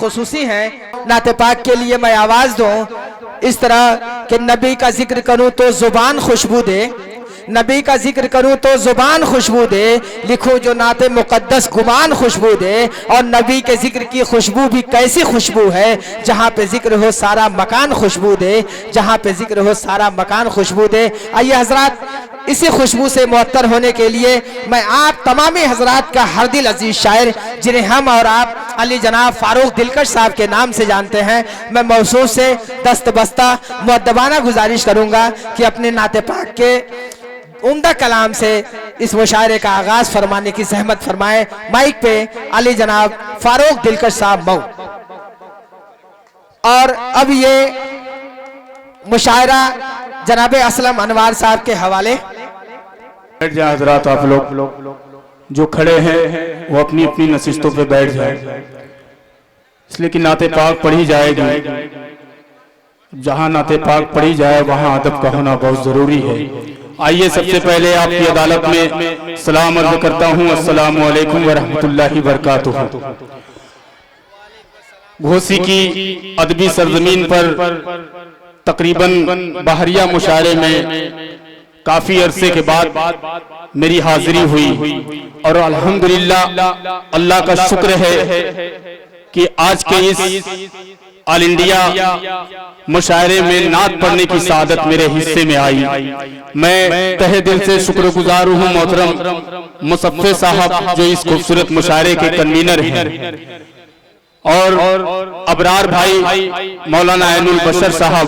खुसूसी हैं। नाते पाक के लिए मैं आवाज दूं इस तरह कि नबी का जिक्र करूं तो जुबान खुशबू दे, नबी का जिक्र करूं तो जुबान खुशबू दे, लिखूं जो नाते मुकद्दस गुमान खुशबू दे। और नबी के जिक्र की खुशबू भी कैसी खुशबू है, जहां पे जिक्र हो सारा मकान खुशबू दे, जहां पे जिक्र हो सारा मकान खुशबू दे। आइए हजरात, इसी खुशबू से मुअत्तर होने के लिए मैं आप तमामी हजरात का हर दिल अजीज शायर, जिन्हें हम और आप अली जनाब फारूक दिलकश साहब के नाम से जानते हैं, मैं मौसूल से दस्तबस्ता मुअद्दबाना गुजारिश करूंगा कि अपने नाते पाक के उम्दा कलाम से इस मुशायरे का आगाज फरमाने की सहमत फरमाए। माइक पे अली जनाब फारूक दिलकश साहब मऊ। और अब ये मुशायरा जनाब असलम अनवार साहब के हवाले। बैठ जाए हजरात, आप लोग जो खड़े हैं वो अपनी अपनी नशिस्तों पे बैठ जाए, इसलिए कि नाते पाक पढ़ी जाएगी। जहां नाते पाक पढ़ी जाए वहां अदब का होना बहुत जरूरी है। आइए सबसे पहले आपकी अदालत में सलाम अर्ज करता हूँ, अस्सलामु अलैकुम व रहमतुल्लाहि व बरकातुहू। घोसी की अदबी सरजमीन पर तकरीबन बहरिया मुशायरे में काफी अरसे के बाद मेरी हाजिरी हुई और अल्हम्दुलिल्लाह अल्लाह का शुक्र है कि आज के इस ऑल इंडिया मुशायरे में नात पढ़ने की सादत मेरे हिस्से में आई। मैं तहे दिल से शुक्रगुजार हूँ मोहतरम मुसफ़्फ़े साहब जो इस खूबसूरत मुशायरे के कन्वीनर हैं, और अबरार भाई मौलाना ऐनुल बशर साहब,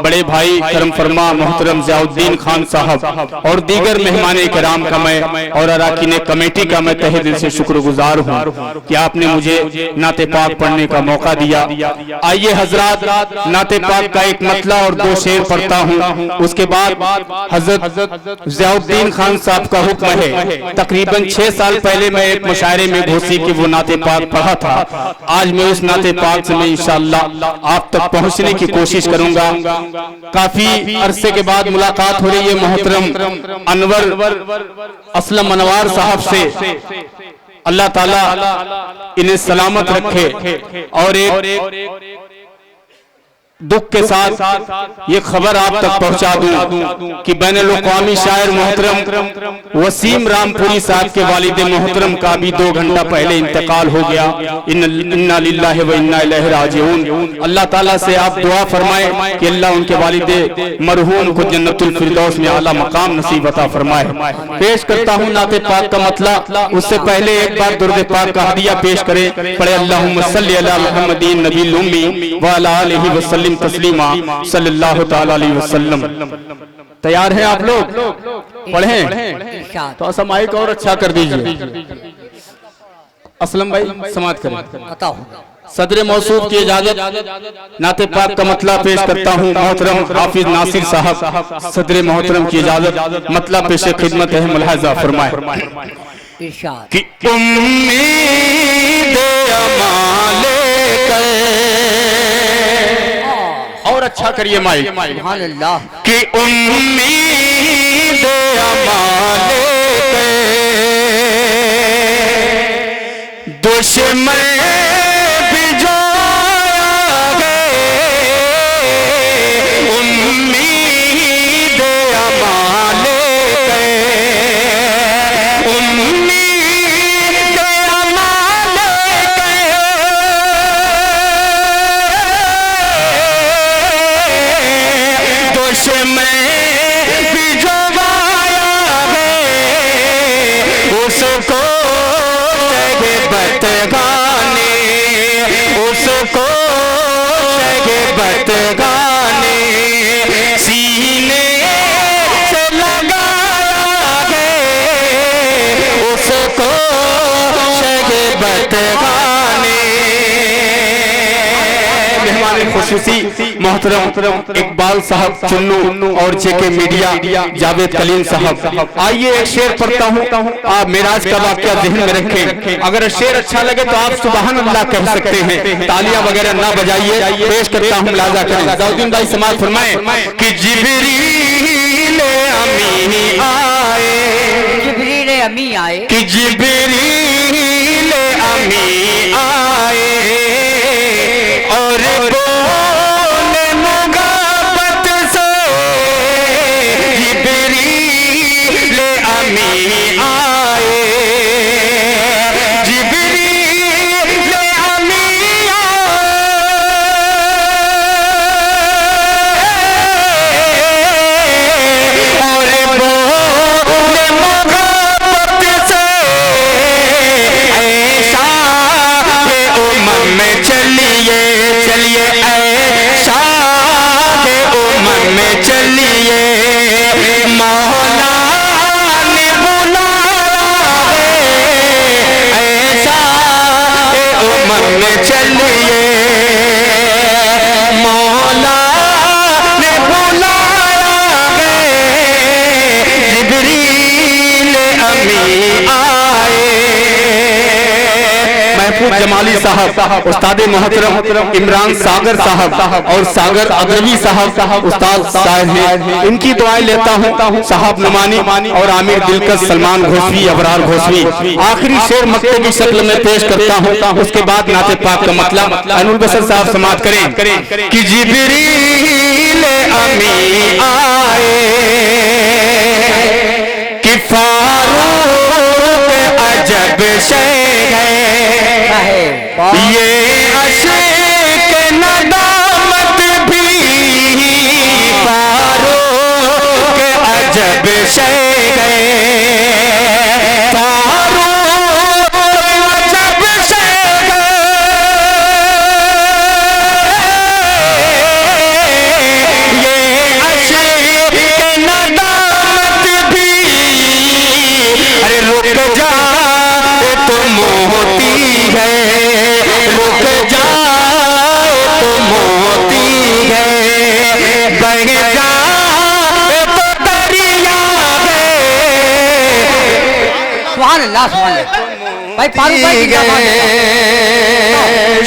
बड़े भाई करम फरमा मोहतरम ज़ियाउद्दीन खान साहब और दीगर मेहमान इकराम का मैं और अराकीन कमेटी का मैं तहे दिल से शुक्रगुजार हूँ कि आपने मुझे नाते पाक पढ़ने का मौका दिया। आइए हजरात, नाते पाक का एक मतला और दो शेर पढ़ता हूँ, उसके बाद हजरत ज़ियाउद्दीन खान साहब का हुक्म है। तकरीबन 6 साल पहले मैं एक मुशायरे में घोसी की वो नाते पाक पढ़ा था। आज मैं उस नाते पाक से मैं इंशाअल्लाह आप तक पहुंचने की कोशिश करूंगा। काफी अरसे के बाद मुलाकात हो रही है मोहतरम अनवर असलम अनवार साहब से। अल्लाह ताला इन्हें सलामत रखे। और एक दुख के साथ ये खबर आप तक पहुंचा दूं कि बैनुल-अक़वामी शायर मोहतरम वसीम रामपुरी साहब के वालिद मोहतरम का भी 2 घंटा पहले इंतकाल हो गया। इन्ना लिल्लाहि व इन्ना इलैहि राजिऊन। अल्लाह ताला से आप दुआ फरमाएं कि अल्लाह उनके वालिद मरहूम को जन्नतुल फिरदौस में आला मकाम नसीब अता फरमाए। पेश करता हूँ नाते पाक का मतला, उससे पहले एक बार दुरूद पाक का हदिया पेश करें। पढ़े अल्लाहुम्मा सल्ली अला मुहम्मदिन नबील उम्मी व अला आलिहि व सल्लिम तस्लीमा सल्लल्लाहु तआला अलैहि वसल्लम। तैयार हैं आप लोग? पढ़ें तो ऐसा माइक और अच्छा कर दीजिए। असलम भाई समात करें। सदर मौसूद की इजाजत नाते पाक का मतला पेश करता हूँ। मोहतरम हाफिज नासिर साहब सदर मोहतरम की इजाजत मतला पेश खिदमत है, मुलाहजा फरमाए कि उम्मीद अमाले और अच्छा करिए माई कि उम्मीद अमाले दुश्मन मोहतरम इकबाल साहब चुन्नू और जेके मीडिया जावेद कलीम साहब। आइए एक शेर पढ़ता हूँ, आप मेराज का वाक़या ज़हन में रखें। अगर शेर अच्छा लगे तो आप सुबहान अल्लाह कह सकते हैं, तालियां वगैरह ना बजाइए। पेश करता हूँ, मुलाजा करें। ज़ियाउद्दीन भाई समाज फरमाएं कि जिब्रील अमी आए, जिब्रील अमी आए, कि जिब्रील अमी आए चलिए ऐशा के उमर में चलिए मौला ने बुलाया है ऐशा के उमर में चलिए मौला ने बुलाया है जिब्रील अमी आए। महफूज जमाली साहब, उस्ताद मोहतरम इमरान सागर साहब और सागर अगरवी साहब उस्ताद साहब हैं, इनकी दुआएं लेता हूँ। साहब नुमानी और आमिर दिलकश, सलमान घोषवी, अबरार घोषवी। आखिरी शेर मक्ते की शक्ल में पेश करता हूँ, उसके बाद नाते पाक का मतलब अनुल बसर साहब समाप्त करें कि जिब्रील अमी आए कि फारूक अजब शे है ये अशक नदामत भी फारूक अजब शे है फारूक अजब शे है ये अशक नदामत भी अरे रुक जा तो मोती है रुक जाए तो मोती है बह जाए तो दरिया है। सुभान अल्लाह, सुभान अल्लाह। भाई फारूक भाई की क्या बात है?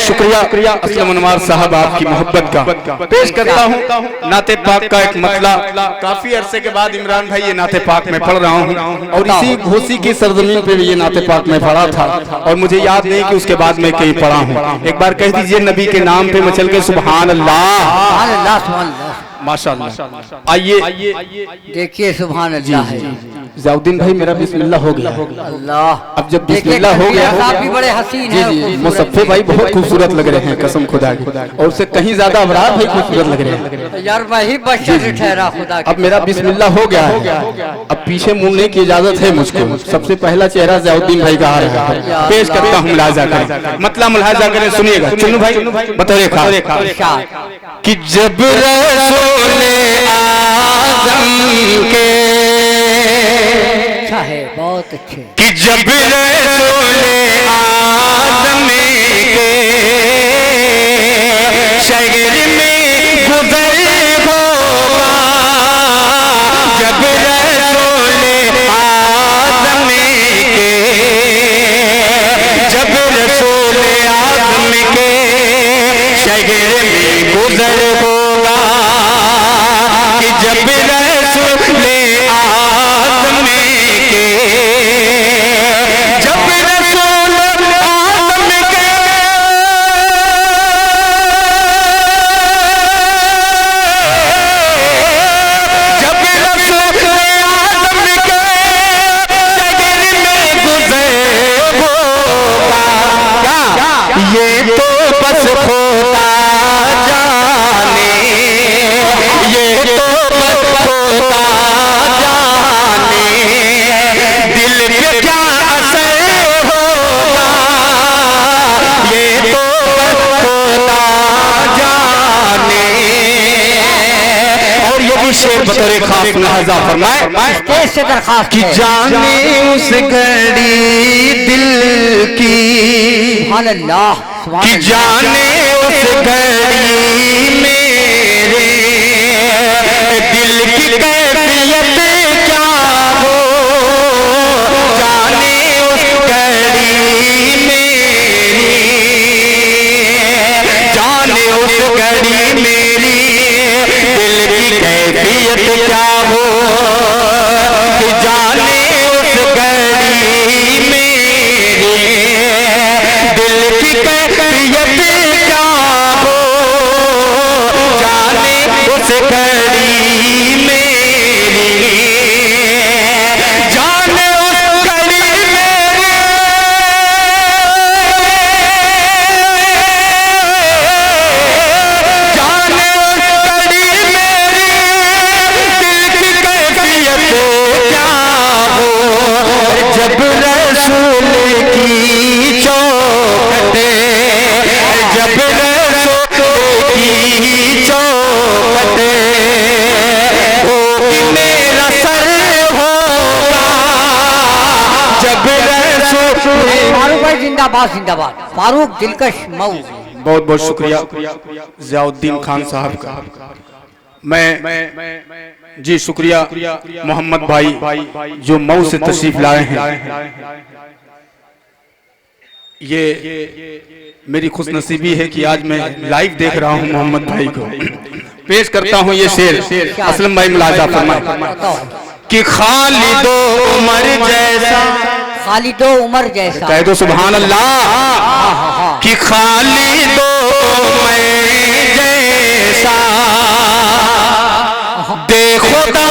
शुक्रिया असलम अनवार साहब, आपकी मोहब्बत का पेश करता हूँ। नाते पाक का एक मतला काफी अरसे के बाद इमरान भाई ये नाते पाक में पढ़ रहा हूँ और इसी घोसी की सरजमीन पे भी ये नाते पाक में पढ़ा था और मुझे याद नहीं कि उसके बाद मैं कहीं पढ़ा हूँ। एक बार कह दीजिए नबी के नाम पे मचल के सुभान अल्लाह, सुभान अल्लाह, सुभान अल्लाह। माशाअल्लाह। आइए देखिए सुभान अल्लाह है। ज़ियाउद्दीन भाई मेरा बिस्मिल्लाह हो गया। अल्लाह, अब जब बिस्मिल्लाह हो गया, आप भी बड़े हसीन हैं। मुसफ़े भाई बहुत खूबसूरत लग रहे हैं कसम खुदा की, और उससे कहीं ज्यादा अबरार भाई खूबसूरत लग रहे हैं यार। वही बशर ठहरा खुदा की। अब मेरा बिस्मिल्लाह हो गया है, अब पीछे मुड़ने की इजाजत है मुझको। सबसे पहला चेहरा ज़ियाउद्दीन भाई का आ रहा है, पेश करता हूँ, मुलाजा करें, मतलब मुलाजा करें, सुनिएगा। चुन्नू भाई बतौरे खास कि जब रसूले आज़म के अच्छा है, बहुत अच्छे, कि जब रसूले आज़म के शहर में गुज़र होगा, जब रसूले आज़म के जब रसूले आज़म के शहर में गुज़र होगा, कि जब रसूले आज़म के जब रसूल आज़म के जब रसूल आज़म के शहर में गुज़र होगा, ये तो बस खुदा जाने, ये तो बस खुदा जाने दिल पे क्या असर होगा, ये तो बस खुदा जाने। और ये भी शेर बतौरे खास लिहाजा फरमाए कैसे दरखास्त कि है। जाने उस घड़ी दिल की, सुभान अल्लाह, सुभान कि अल्लाह। जाने उस घड़ी मेरे दिल की कैफियत क्या हो, जाने उस घड़ी मेरी, जाने उस घड़ी मेरी दिल की कैफियत क्या हो, कि जाने उस घड़ी मेरी दिल की कैफियत क्या हो, जाने उस घड़ी मेरी, जाने उस घड़ी मेरी, जाने उस घड़ी मेरी दिल की जिंदाबाद जिंदाबाद। फारूक दिलकश मऊ। बहुत बहुत शुक्रिया ज़ियाउद्दीन खान साहब का। मैं जी शुक्रिया मोहम्मद भाई जो मऊ से तशरीफ लाए हैं। ये मेरी खुशनसीबी है कि आज मैं लाइव देख रहा हूं मोहम्मद भाई को। पेश करता हूं ये शेर, असलम भाई मुलाजा फरमाए कि खालिदो उमर जैसा, खालिदो उमर जैसा कह दो सुभान अल्लाह, कि खालिदो उमर जैसा देखो दा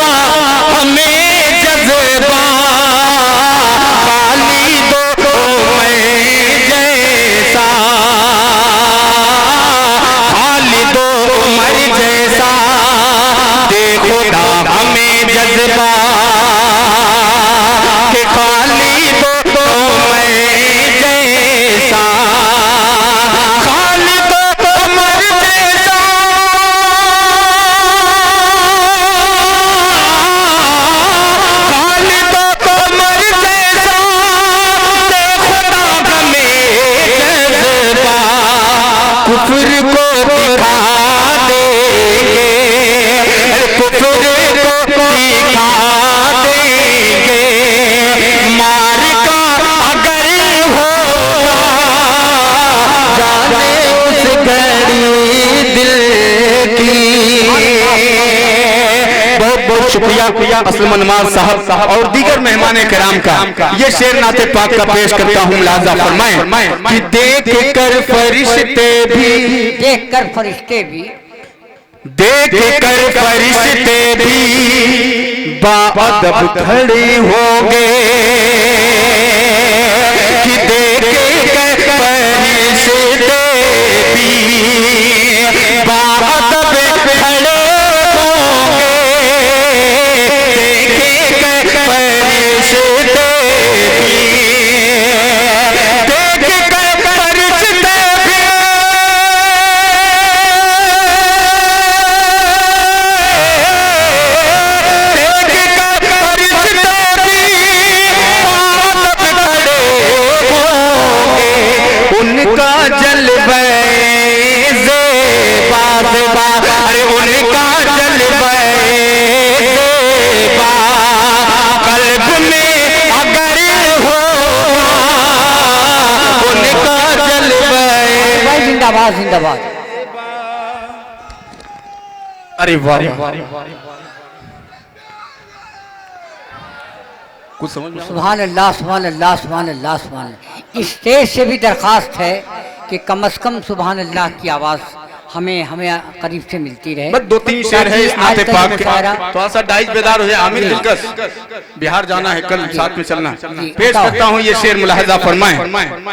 हमें जज्बा, खालिदो उमर जैसा, खालिदो उमर जैसा देखो दा हमें जज्बा, के खालिदो उमर जैसा, खालिदो उमर जैसा, खालिदो उमर जैसा देखो ना हमें जज्बा, कुफ्र को दिखा देंगे, कुफ्र को दिखा देंगे, मार का अगर होगा जाने उस घड़ी दिल की। बहुत बहुत शुक्रिया असलम अनवार साहब और दीगर मेहमान किराम का। ये शेर नाते पाक का पेश करता हूँ, मुलाजा फरमाएं कि देख कर फरिश्ते भी, देख कर फरिश्ते भी, देख कर फरिश्ते भी बाअदब खड़े होंगे, कि देख कर फरिश्ते भी बाअदब खड़े होंगे, देख कर फरिश्ते भी, देख कर फरिश्ते भी, उनका जलवे ज़ेबा ज़ेबा, अरे उनका जलवे ज़ेबा कल्ब में अगर हो, उनका जलवे। भाई जिंदाबाद जिंदाबाद। अरे वाह, कुछ समझ में सुभान अल्लाह सुभान अल्लाह सुभान अल्लाह सुभान अल्लाह। इस स्टेज से भी दरख्वास्त है कि कम से कम सुभान अल्लाह की आवाज़ हमें करीब से मिलती रहे। बस दो तीन शेर है इस नाते पाक के, थोड़ा सा डाइज बेदार हो जाए। आमिर दिलकश बिहार जाना है कल, साथ में चलना। पेश करता हूँ ये शेर, मुलाहजा फरमाएं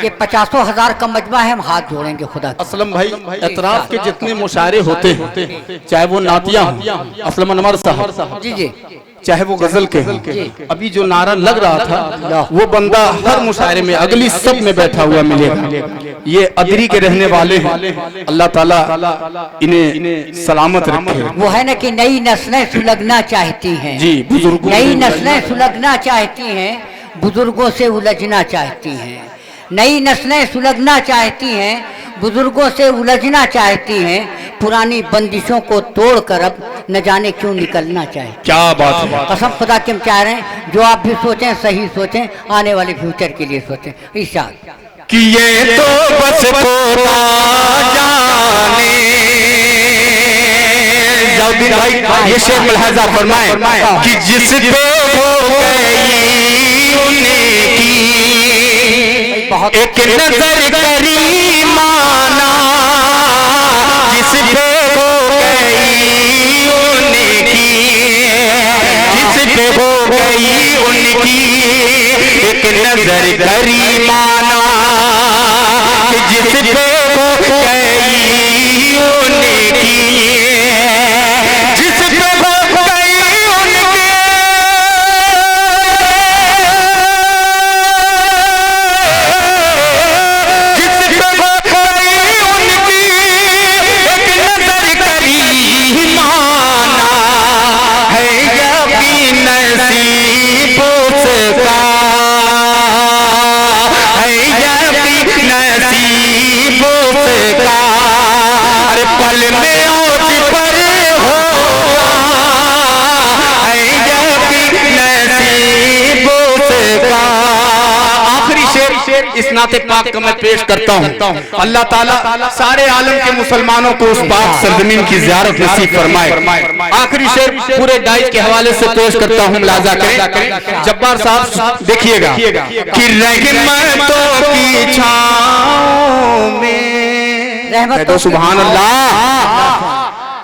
कि 50,000 का मजमा है, हम हाथ जोड़ेंगे खुदा की। असलम भाई एतराफ के जितने मुशायरे होते हैं, चाहे वो नातिया हो, असलम अनवर साहब जी जी, चाहे वो गजल के हों, अभी जो नारा लग रहा था वो बंदा हर मुशायरे में अगली सब में बैठा हुआ मिलेगा। ये अदरी के रहने वाले हैं, अल्लाह ताला इन्हें सलामत रखे। वो है ना कि नई नस्लें सुलगना चाहती हैं जी, बुजुर्गों नई नस्लें सुलगना चाहती हैं, बुजुर्गों से उलझना चाहती हैं। नई नस्लें सुलगना चाहती हैं, बुजुर्गों से उलझना चाहती हैं, पुरानी बंदिशों को तोड़कर अब न जाने क्यों निकलना चाहिए। क्या बात है, कसम खुदा के हम चाह रहे हैं जो आप भी सोचें, सही सोचें, आने वाले फ्यूचर के लिए सोचें। इरशाद कि ये तो बस खुदा जाने। जाउद्दीन भाई ये शेर मुलाहजा फरमाएं कि जिस पे हो गई उनकी एक नजर करी माना, जिस पे हो गई उनकी, जिस पे हो गई उनकी एक नजर करी माना, जिस पे हो गई उनकी, जिस पे हो गई उनकी, जिस पल में ओज पर होगा नसीबों से का। आखिरी शेर इस नाते पाक का मैं पेश करता हूँ। अल्लाह ताला सारे आलम के मुसलमानों को उस पाक सरजमीन की ज़ियारत नसीब फरमाए। आखिरी शेर पूरे डाइट के हवाले से पेश करता हूँ, मुलाजा करें। जब्बार साहब देखिएगा कि रहमतों की छाँव में, तो सुभान अल्लाह,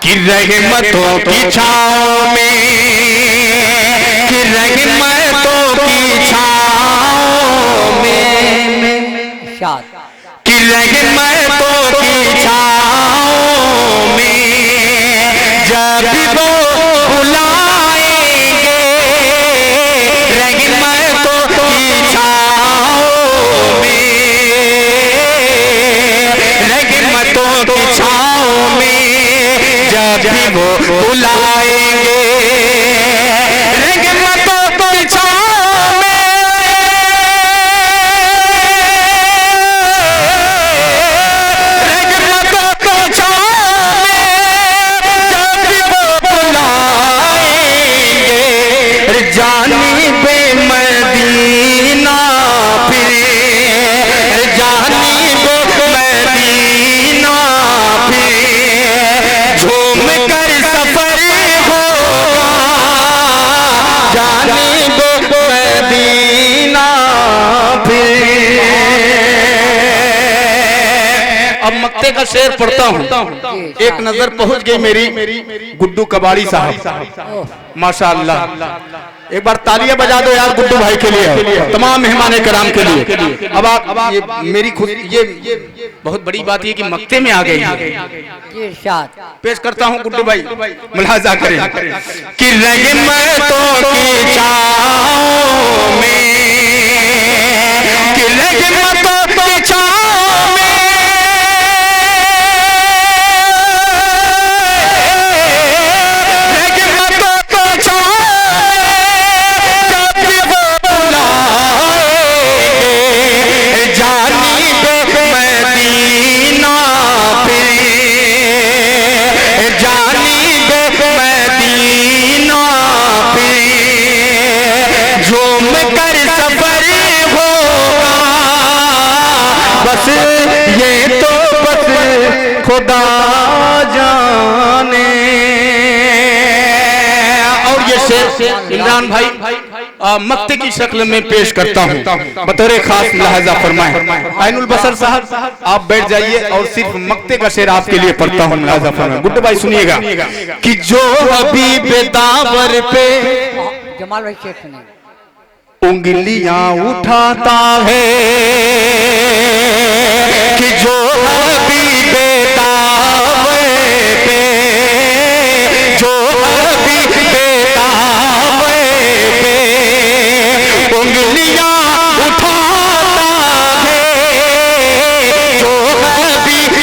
कि रहमतों की छाँव में, कि रहमतों की छाँव में, कि रहमतों की छाँव में जब वो बुलाएंगे, रहमतों की छाँव में, रहमतों की छाँव में जब वो बुलाएंगे, रहमतों की छाँव में, रहमतों की छाँव में जब वो बुलाएंगे, जानिबे मदीना फिरे, जानिबे मदीना फिरे, झूम कर सफर होगा, जानिबे मदीना फिरे। अब मक्ते का शेर पढ़ता हूँ। एक नजर पहुंच गई मेरी गुड्डू कबाड़ी साहब, माशाअल्लाह। एक बार तालियां बजा दो यार गुड्डू भाई के लिए, तमाम मेहमान कराम के लिए। अब आप ये मेरी खुद ये बहुत बड़ी बात ये कि मक्ते में आ गई है। पेश करता हूँ गुड्डू भाई, मुलाजा करें कि रहमतों की छाँव में, कि रहमतों की छाँव में, रहमतों की छाँव में जब वो बुलाएंगे, जानिबे मदीना फिरे, जानिबे मदीना फिरे, झूम कर सफर होगा, बस ये तो बस खुदा जाने। और ये शेर इमरान भाई मक्ते की शक्ल में पेश करता हूँ, बतौर खास लिहाजा फरमाए। आइनुल बसर साहब आप बैठ जाइए और सिर्फ मक्ते का शेर आपके लिए पढ़ता हूँ, लिहाजा फरमाए। गुड्डू भाई सुनिएगा कि जो हबीब दावर पे जमाल भाई शेर सुनिए, उंगलियां उठाता है, कि जो हबीब दावर पे, जो हबीब दावर पे उंगलियां उठाता है, जो हबीब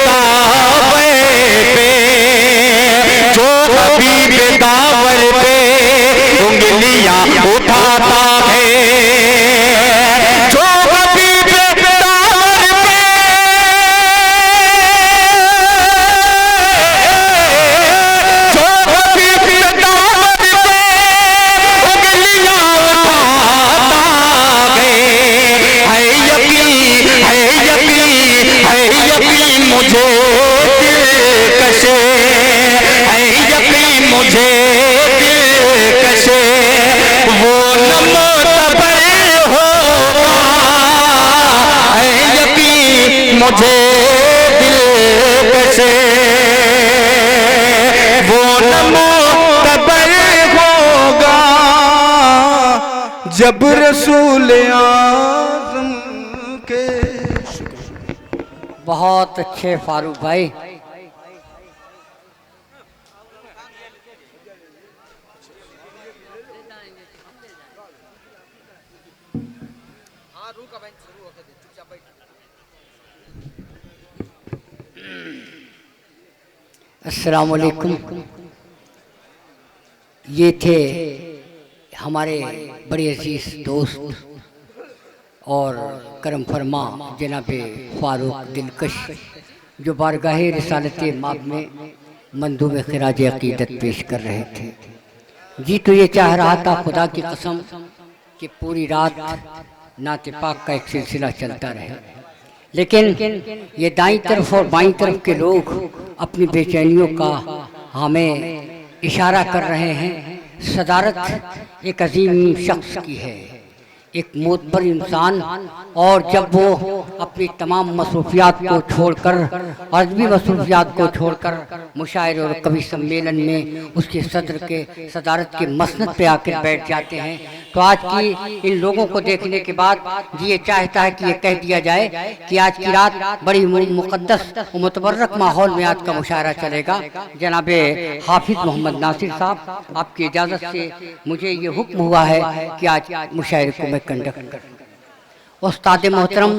दावर पे, जो हबीब दावर पे उंगलियां उठाता है, जो हबीब दावर पे, जो हबीब दावर पे उंगलियां उठाता है यकीन, है यकीन, है यकीन मुझे दिलकशे, है यकीन मुझे दिलकशे, वो नमोतबर होगा, है यकीन मुझे दिलकशे, वो नमोतबर होगा, जब रसूल आज़म के। बहुत अच्छे फारूक भाई। अस्सलाम वालेकुम। ये थे हमारे बड़े अजीज दोस्त और करम फरमा जनाब फारूक दिलकश जो बारगाहे रिसालत माब में मंदूब खिराज अकीदत पेश कर रहे थे। जी तो ये चाह रहा था खुदा की कसम कि पूरी रात नात पाक का एक सिलसिला चलता रहे, लेकिन ये दाईं तरफ और बाईं तरफ के लोग अपनी बेचैनियों का हमें इशारा कर रहे हैं। सदारत एक अजीम शख्स की है, एक मोतबर इंसान, और जब वो अपनी तमाम मसरूफियात को छोड़कर, अजबी मसरूफियात को छोड़कर मुशायरे और कवि सम्मेलन में उसके सदर के सदारत के मसनद पे आकर बैठ जाते हैं, तो आज की इन लोगों को देखने के बाद जी ये चाहता है कि ये कह दिया जाए कि आज की रात बड़ी मुक़द्दस और मुतबर्रक माहौल में आज का मुशायरा चलेगा। जनाबे हाफिज मोहम्मद नासिर साहब, आपकी इजाज़त से मुझे ये हुक्म हुआ है कि आज मुशायरे को मैं कंडक्ट कर। उस्ताद मोहतरम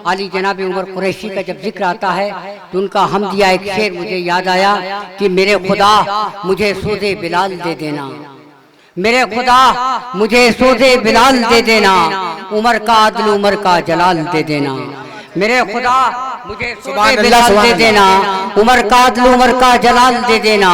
अली जनाब उमर कुरैशी का जब जिक्र आता है तो उनका हम दिया एक शेर मुझे याद आया कि मेरे खुदा मुझे सोज़े बिलाल दे देना, मेरे खुदा मुझे सोज़े बिलाल दे देना, उमर का अदल उमर का जलाल दे देना, मेरे खुदा मुझे सोज़े बिलाल दे देना, उमर का अदल उमर का जलाल दे देना,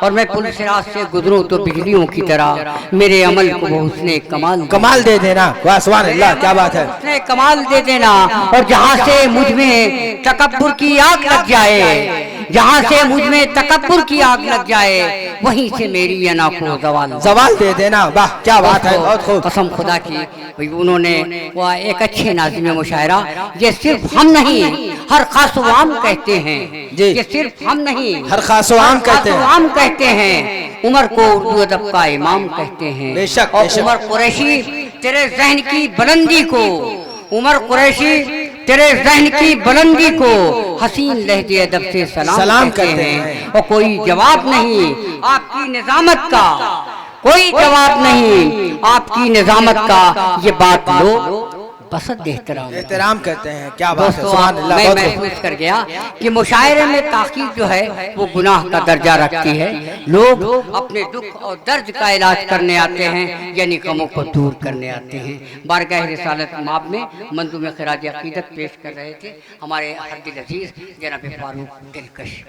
और मैं पुल सिरात से गुजरूं तो बिजलियों की तरह मेरे अमल को उसने कमाल दे देना। वाह सुभान अल्लाह, क्या बात है। उसने कमाल दे देना, और जहाँ से मुझ में तकब्बुर की आग लग जाए, जहाँ से मुझ में तकब्बुर की आग लग जाए, वहीं से मेरी अना को जवाल दे देना। वाह क्या बात है, बहुत खूब। कसम खुदा की उन्होंने वो एक अच्छे नाज़िम मुशायरा, ये सिर्फ हम नहीं हर खास व आम कहते हैं, ये सिर्फ हम नहीं हर खास व आम कहते हैं, उमर को उर्दू अदब का इमाम कहते हैं। बेशक, और उमर कुरैशी तेरे ज़हन की बुलंदी को, उमर कुरैशी तेरे ज़हन की बुलंदी को हसीन लहजे अदब से सलाम करते हैं। और कोई जवाब नहीं आपकी निज़ामत का, कोई जवाब नहीं आपकी निज़ामत का, ये बात लो बसत एहतराम करते हैं। क्या बात है, सुभान अल्लाह। मैं महसूस कर गया कि मुशायरे में ताक़ीद जो है वो गुनाह का दर्जा रखती है। लोग अपने दुख और दर्द का इलाज करने आते हैं, यानी गमों को दूर करने आते हैं। बारगाह रिसालत माब में मंदूब खिराज अकीदत पेश कर रहे थे हमारे हर दिल अजीज जनाब फारूक दिलकश।